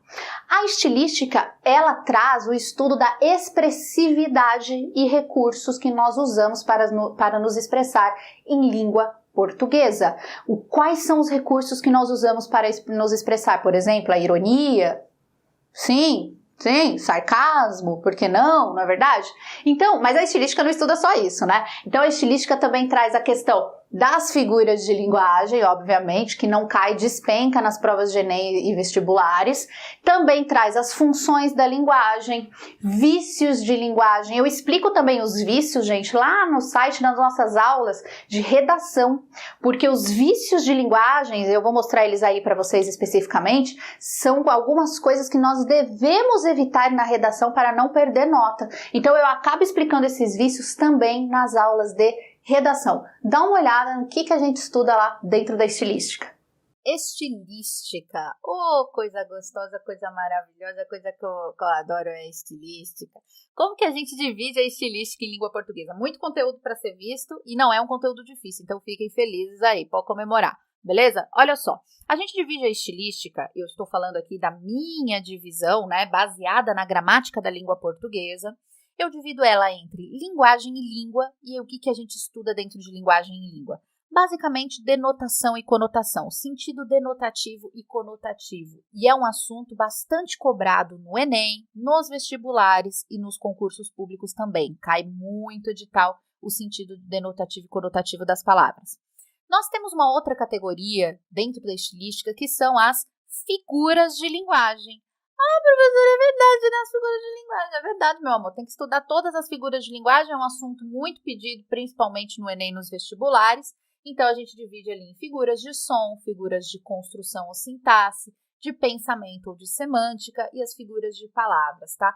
A estilística, ela traz o estudo da expressividade e recursos que nós usamos para nos expressar em língua portuguesa. Quais são os recursos que nós usamos para nos expressar? Por exemplo, a ironia? Sim, sarcasmo, por que não é verdade? Então, mas a estilística não estuda só isso, né? Então a estilística também traz a questão das figuras de linguagem, obviamente, que não cai, despenca nas provas de Enem e vestibulares. Também traz as funções da linguagem, vícios de linguagem. Eu explico também os vícios, gente, lá no site, nas nossas aulas de redação, porque os vícios de linguagem, eu vou mostrar eles aí para vocês especificamente, são algumas coisas que nós devemos evitar na redação para não perder nota. Então eu acabo explicando esses vícios também nas aulas de redação. Dá uma olhada no que a gente estuda lá dentro da estilística. Estilística, oh, coisa gostosa, coisa maravilhosa, coisa que eu adoro é estilística. Como que a gente divide a estilística em língua portuguesa? Muito conteúdo para ser visto e não é um conteúdo difícil, então fiquem felizes aí, pode comemorar, beleza? Olha só, a gente divide a estilística, eu estou falando aqui da minha divisão, né, baseada na gramática da língua portuguesa. Eu divido ela entre linguagem e língua, e o que a gente estuda dentro de linguagem e língua? Basicamente, denotação e conotação, sentido denotativo e conotativo. E é um assunto bastante cobrado no Enem, nos vestibulares e nos concursos públicos também. Cai muito edital o sentido denotativo e conotativo das palavras. Nós temos uma outra categoria dentro da estilística, que são as figuras de linguagem. Ah, professora, é verdade, né? As figuras de linguagem. É verdade, meu amor. Tem que estudar todas as figuras de linguagem. É um assunto muito pedido, principalmente no Enem e nos vestibulares. Então, a gente divide ali em figuras de som, figuras de construção ou sintaxe, de pensamento ou de semântica e as figuras de palavras, tá?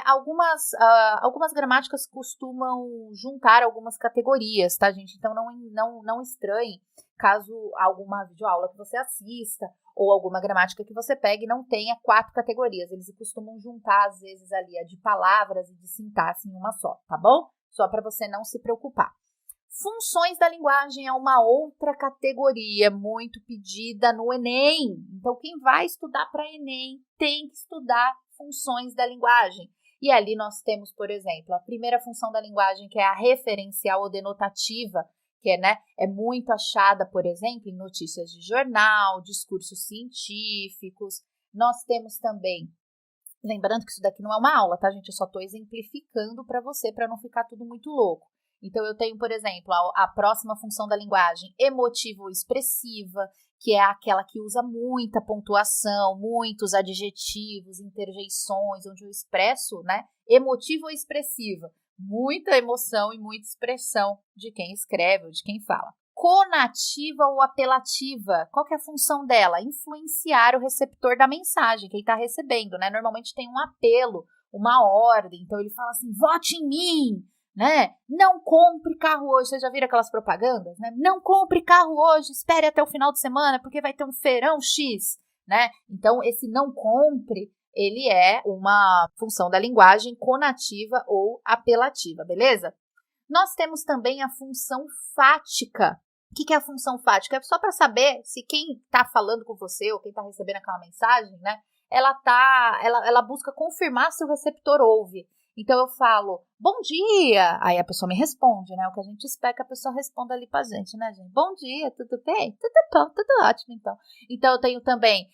Algumas gramáticas costumam juntar algumas categorias, tá, gente? Então, não estranhe caso alguma videoaula que você assista ou alguma gramática que você pegue não tenha 4 categorias. Eles costumam juntar, às vezes, ali a de palavras e de sintaxe em uma só, tá bom? Só para você não se preocupar. Funções da linguagem é uma outra categoria muito pedida no Enem. Então, quem vai estudar para Enem tem que estudar funções da linguagem. E ali nós temos, por exemplo, a primeira função da linguagem, que é a referencial ou denotativa, que é muito achada, por exemplo, em notícias de jornal, discursos científicos. Nós temos também, lembrando que isso daqui não é uma aula, tá, gente? Eu só estou exemplificando para você, para não ficar tudo muito louco. Então, eu tenho, por exemplo, a próxima função da linguagem, emotiva ou expressiva, que é aquela que usa muita pontuação, muitos adjetivos, interjeições, onde eu expresso, emotiva ou expressiva. Muita emoção e muita expressão de quem escreve ou de quem fala. Conativa ou apelativa, qual que é a função dela? Influenciar o receptor da mensagem, quem está recebendo, Normalmente tem um apelo, uma ordem, então ele fala assim, vote em mim, Não compre carro hoje. Vocês já viram aquelas propagandas, Não compre carro hoje, espere até o final de semana, porque vai ter um feirão X, Então, esse não compre, ele é uma função da linguagem conativa ou apelativa, beleza? Nós temos também a função fática. O que é a função fática? É só para saber se quem está falando com você ou quem está recebendo aquela mensagem, ela busca confirmar se o receptor ouve. Então, eu falo, bom dia, aí a pessoa me responde, O que a gente espera que a pessoa responda ali pra gente, gente? Bom dia, tudo bem? Tudo bom, tudo ótimo, então. Então, eu tenho também,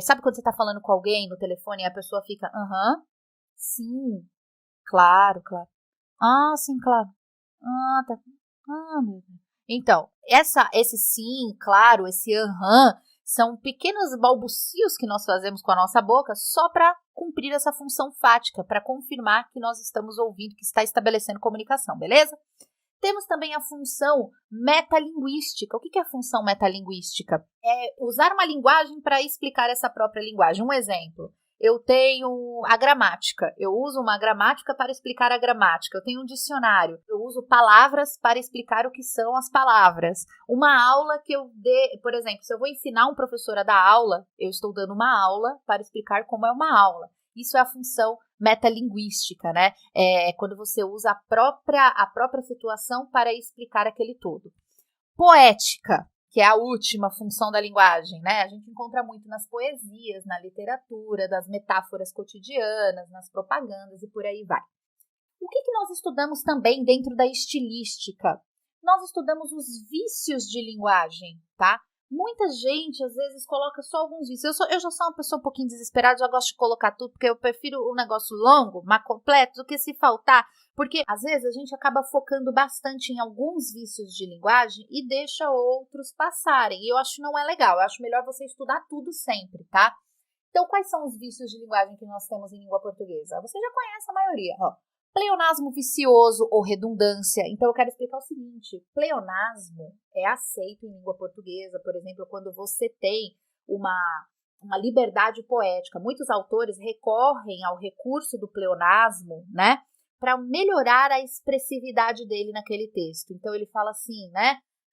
sabe quando você tá falando com alguém no telefone e a pessoa fica, sim, claro. Ah, sim, claro. Ah, tá. Ah, meu Deus. Então, esse sim, claro, esse são pequenos balbucios que nós fazemos com a nossa boca só para cumprir essa função fática, para confirmar que nós estamos ouvindo, que está estabelecendo comunicação, beleza? Temos também a função metalinguística. O que é a função metalinguística? É usar uma linguagem para explicar essa própria linguagem. Um exemplo. Eu tenho a gramática, eu uso uma gramática para explicar a gramática. Eu tenho um dicionário, eu uso palavras para explicar o que são as palavras. Uma aula que eu dê, por exemplo, se eu vou ensinar um professor a dar aula, eu estou dando uma aula para explicar como é uma aula. Isso é a função metalinguística, É quando você usa a própria situação para explicar aquele todo. Poética, que é a última função da linguagem, A gente encontra muito nas poesias, na literatura, das metáforas cotidianas, nas propagandas e por aí vai. O que nós estudamos também dentro da estilística? Nós estudamos os vícios de linguagem, tá? Muita gente, às vezes, coloca só alguns vícios. Eu já sou uma pessoa um pouquinho desesperada, já gosto de colocar tudo, porque eu prefiro um negócio longo, mas completo, do que se faltar. Porque, às vezes, a gente acaba focando bastante em alguns vícios de linguagem e deixa outros passarem. E eu acho que não é legal. Eu acho melhor você estudar tudo sempre, tá? Então, quais são os vícios de linguagem que nós temos em língua portuguesa? Você já conhece a maioria, ó. Pleonasmo vicioso ou redundância. Então, eu quero explicar o seguinte. Pleonasmo é aceito em língua portuguesa, por exemplo, quando você tem uma liberdade poética. Muitos autores recorrem ao recurso do pleonasmo, para melhorar a expressividade dele naquele texto. Então, ele fala assim,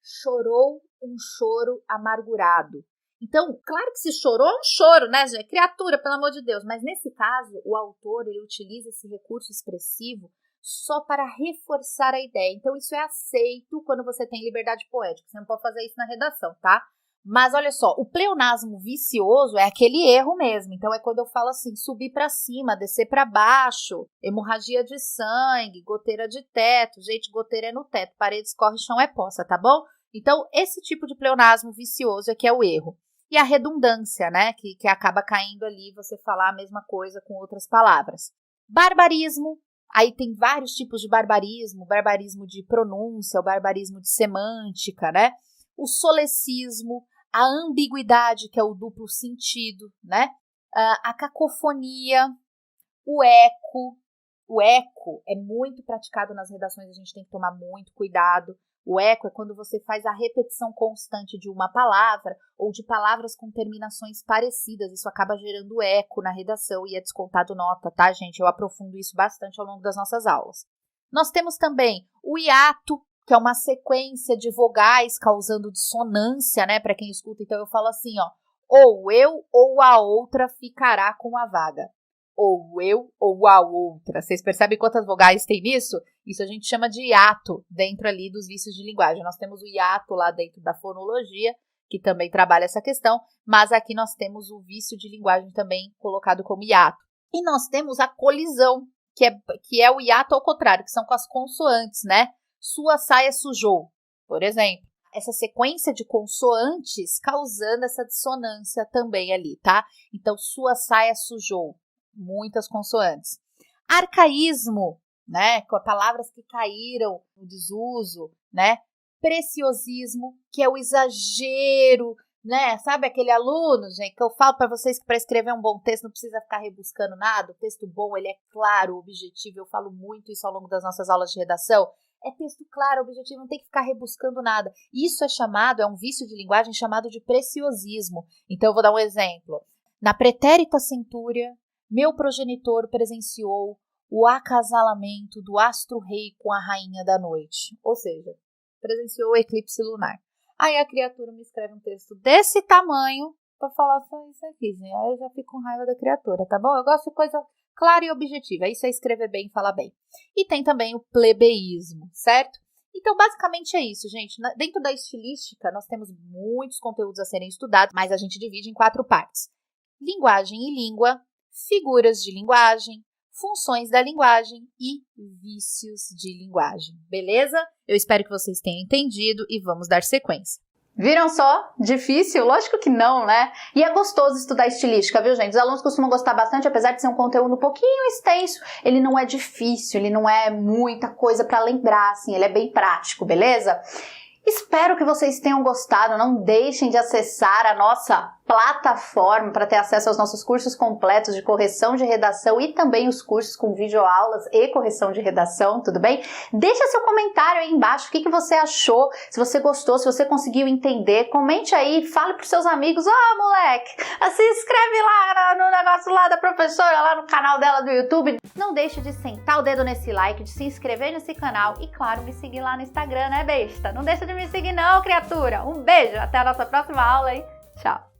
chorou um choro amargurado. Então, claro que se chorou é um choro, gente? Criatura, pelo amor de Deus. Mas nesse caso, o autor ele utiliza esse recurso expressivo só para reforçar a ideia. Então, isso é aceito quando você tem liberdade poética. Você não pode fazer isso na redação, tá? Mas olha só, o pleonasmo vicioso é aquele erro mesmo. Então, é quando eu falo assim, subir para cima, descer para baixo, hemorragia de sangue, goteira de teto. Gente, goteira é no teto, parede escorre, chão é poça, tá bom? Então, esse tipo de pleonasmo vicioso é que é o erro. E a redundância, que acaba caindo ali você falar a mesma coisa com outras palavras. Barbarismo, aí tem vários tipos de barbarismo de pronúncia, o barbarismo de semântica, O solecismo, a ambiguidade, que é o duplo sentido, né? A cacofonia, o eco. O eco é muito praticado nas redações, a gente tem que tomar muito cuidado. O eco é quando você faz a repetição constante de uma palavra ou de palavras com terminações parecidas. Isso acaba gerando eco na redação e é descontado nota, tá, gente? Eu aprofundo isso bastante ao longo das nossas aulas. Nós temos também o hiato, que é uma sequência de vogais causando dissonância, né, para quem escuta. Então eu falo assim, ó, ou eu ou a outra ficará com a vaga. Ou eu ou a outra. Vocês percebem quantas vogais tem nisso? Isso a gente chama de hiato dentro ali dos vícios de linguagem. Nós temos o hiato lá dentro da fonologia, que também trabalha essa questão, mas aqui nós temos o vício de linguagem também colocado como hiato. E nós temos a colisão, que é o hiato ao contrário, que são com as consoantes, né? Sua saia sujou, por exemplo. Essa sequência de consoantes causando essa dissonância também ali, tá? Então, sua saia sujou. Muitas consoantes. Arcaísmo, né, com palavras que caíram no desuso, né? Preciosismo, que é o exagero, né? Sabe aquele aluno, gente, que eu falo para vocês que para escrever um bom texto não precisa ficar rebuscando nada. O texto bom, ele é claro, objetivo. Eu falo muito isso ao longo das nossas aulas de redação. É texto claro, objetivo, não tem que ficar rebuscando nada. Isso é um vício de linguagem chamado de preciosismo. Então eu vou dar um exemplo. Na pretérita centúria, meu progenitor presenciou o acasalamento do astro-rei com a rainha da noite. Ou seja, presenciou o eclipse lunar. Aí a criatura me escreve um texto desse tamanho para falar só isso aqui, gente. Aí eu já fico com raiva da criatura, tá bom? Eu gosto de coisa clara e objetiva. Isso é escrever bem e falar bem. E tem também o plebeísmo, certo? Então, basicamente é isso, gente. Dentro da estilística, nós temos muitos conteúdos a serem estudados, mas a gente divide em 4 partes. Linguagem e língua, figuras de linguagem, funções da linguagem e vícios de linguagem, beleza? Eu espero que vocês tenham entendido e vamos dar sequência. Viram só? Difícil? Lógico que não, né? E é gostoso estudar estilística, viu, gente? Os alunos costumam gostar bastante, apesar de ser um conteúdo um pouquinho extenso, ele não é difícil, ele não é muita coisa para lembrar, assim, ele é bem prático, beleza? Espero que vocês tenham gostado, não deixem de acessar a nossa plataforma para ter acesso aos nossos cursos completos de correção de redação e também os cursos com videoaulas e correção de redação, tudo bem? Deixa seu comentário aí embaixo, o que você achou, se você gostou, se você conseguiu entender, comente aí, fale para os seus amigos, moleque, se inscreve lá no negócio lá da professora, lá no canal dela do YouTube. Não deixe de sentar o dedo nesse like, de se inscrever nesse canal e, claro, me seguir lá no Instagram, né, besta? Não deixa de me seguir não, criatura. Um beijo, até a nossa próxima aula, hein? Tchau!